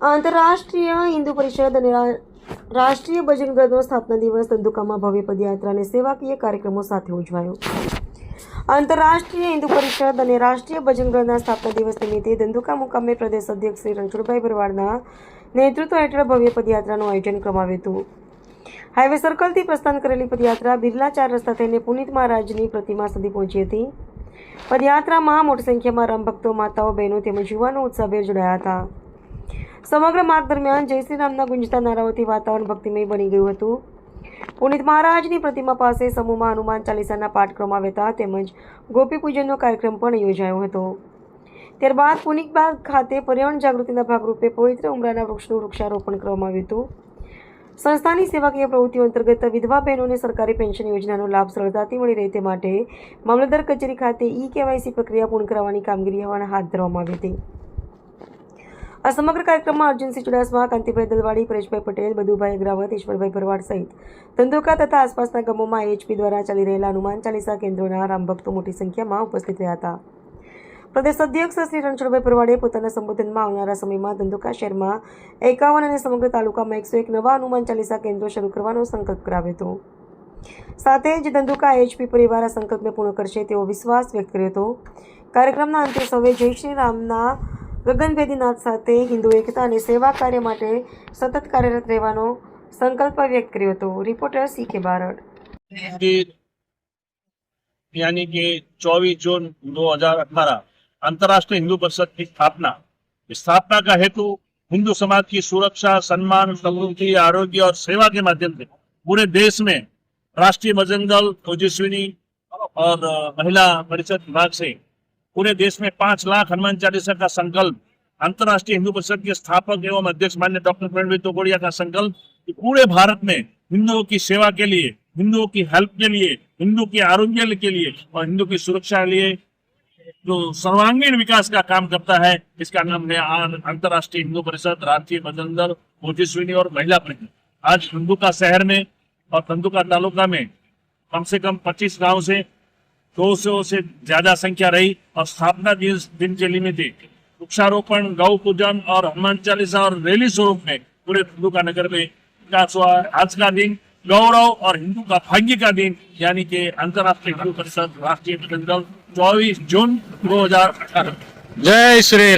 આંતરરાષ્ટ્રીય હિન્દુ પરિષદ અને રાષ્ટ્રીય ભજન ગ્રંથનો સ્થાપના દિવસ ધંધુકામાં ભવ્ય પદયાત્રા અને સેવાકીય કાર્યક્રમો સાથે ઉજવાયો. આંતરરાષ્ટ્રીય હિન્દુ પરિષદ અને રાષ્ટ્રીય ભજન ગ્રંથના સ્થાપના દિવસ નિમિત્તે ધંધુકા મુકામે પ્રદેશ અધ્યક્ષ શ્રી રણછોડભાઈ ભરવાડના નેતૃત્વ હેઠળ ભવ્ય પદયાત્રાનું આયોજન કરવામાં આવ્યું હતું. હાઈવે સર્કલથી પ્રસ્થાન કરેલી પદયાત્રા બિરલા 4 રસ્તા થઈને પુનિત મહારાજની પ્રતિમા સુધી પહોંચી હતી. પદયાત્રામાં મોટી સંખ્યામાં રામ ભક્તો, માતાઓ, બહેનો તેમજ યુવાનો ઉત્સાહભેર જોડાયા હતા. સમગ્ર માર્ગ દરમિયાન જય શ્રી રામના ગુંજતા નારાઓથી વાતાવરણ ભક્તિમય બની ગયું હતું. પુનિત મહારાજની પ્રતિમા પાસે સમૂહમાં હનુમાન ચાલીસાના પાઠ કરવામાં આવ્યા હતા તેમજ ગોપી પૂજનનો કાર્યક્રમ પણ યોજાયો હતો. ત્યારબાદ પુનિકબાગ ખાતે પર્યાવરણ જાગૃતિના ભાગરૂપે પવિત્ર ઉમરાના વૃક્ષનું વૃક્ષારોપણ કરવામાં આવ્યું હતું. સંસ્થાની સેવાકીય પ્રવૃત્તિઓ અંતર્ગત વિધવા બહેનોને સરકારી પેન્શન યોજનાનો લાભ સરળતાથી મળી રહે તે માટે મામલતદાર કચેરી ખાતે ઈ-કેવાયસી પ્રક્રિયા પૂર્ણ કરાવવાની કામગીરી હાથ ધરવામાં આવી હતી. આ સમગ્ર કાર્યક્રમમાં અર્જુનસિંહ ચુડાસમા, કાંતિભાઈ દલવાડી, પરેશભાઈ પટેલ, બધુભાઈ અગ્રાવત, ઈશ્વરભાઈ ભરવાડ સહિત ધંધુકા તથા આસપાસના ગામોમાં AHP દ્વારા ચાલી રહેલા હનુમાન ચાલીસા કેન્દ્રોના રામભક્તો મોટી સંખ્યામાં ઉપસ્થિત રહ્યા હતા. પ્રદેશ અધ્યક્ષ શ્રી રણછોડભાઈ ભરવાડે પોતાના સંબોધનમાં આવનારા સમયમાં ધંધુકા શહેરમાં 51 અને સમગ્ર તાલુકામાં 101 નવા હનુમાન ચાલીસા કેન્દ્રો શરૂ કરવાનો સંકલ્પ કરાવ્યો હતો. સાથે જ ધંધુકા AHP પરિવાર આ સંકલ્પને પૂર્ણ કરશે તેવો વિશ્વાસ વ્યક્ત કર્યો હતો. કાર્યક્રમના અંતે સૌએ જય શ્રી રામના ગગનભેદી નાદ સાથે હિન્દુ એકતા અને સેવા કાર્ય માટે સતત કાર્યરત રહેવાનો સંકલ્પ વ્યક્ત કર્યો હતો. Reporter CK Barad. यानी कि 24 जून 2018 अंतर्राष्ट्रीय हिंदू परिषद की स्थापना. इस स्थापना का हेतु हिंदू समाज की सुरक्षा, सम्मान, समृद्धि, आरोग्य और सेवा के माध्यम से पूरे देश में राष्ट्रीय भजन दल, ओजस्विनी और महिला परिषद विभाग से पूरे देश में 5 लाख हनुमान चालीसा का संकल्प, अंतर्राष्ट्रीय हिंदू परिषद के स्थापक एवं अध्यक्ष माननीय डॉक्टर प्रवीण तोगड़िया का संकल्प कि पूरे भारत में हिंदुओं की सेवा के लिए, हिंदुओं की हेल्प के लिए, हिंदू के आरोग्य के लिए और हिंदू की सुरक्षा के लिए जो सर्वांगीण विकास का काम करता है, इसका नाम है अंतर्राष्ट्रीय हिंदू परिषद, राष्ट्रीय भजन दल, ओजस्विनी और महिला परिषद. आज धंधुका शहर में और धंधुका तालुका में कम से कम 25 गांव से 200 से ज्यादा संख्या रही और स्थापना दिन के निमित्ते वृक्षारोपण, गौ पूजन और हनुमान चालीसा और रैली स्वरूप में पूरे धंधुका नगर में विकास हुआ. आज का दिन गौरव और हिंदू का भाग्य का दिन यानी कि अंतर्राष्ट्रीय हिंदू परिषद राष्ट्रीय भजन दल 24 जून 2018. जय श्री राम.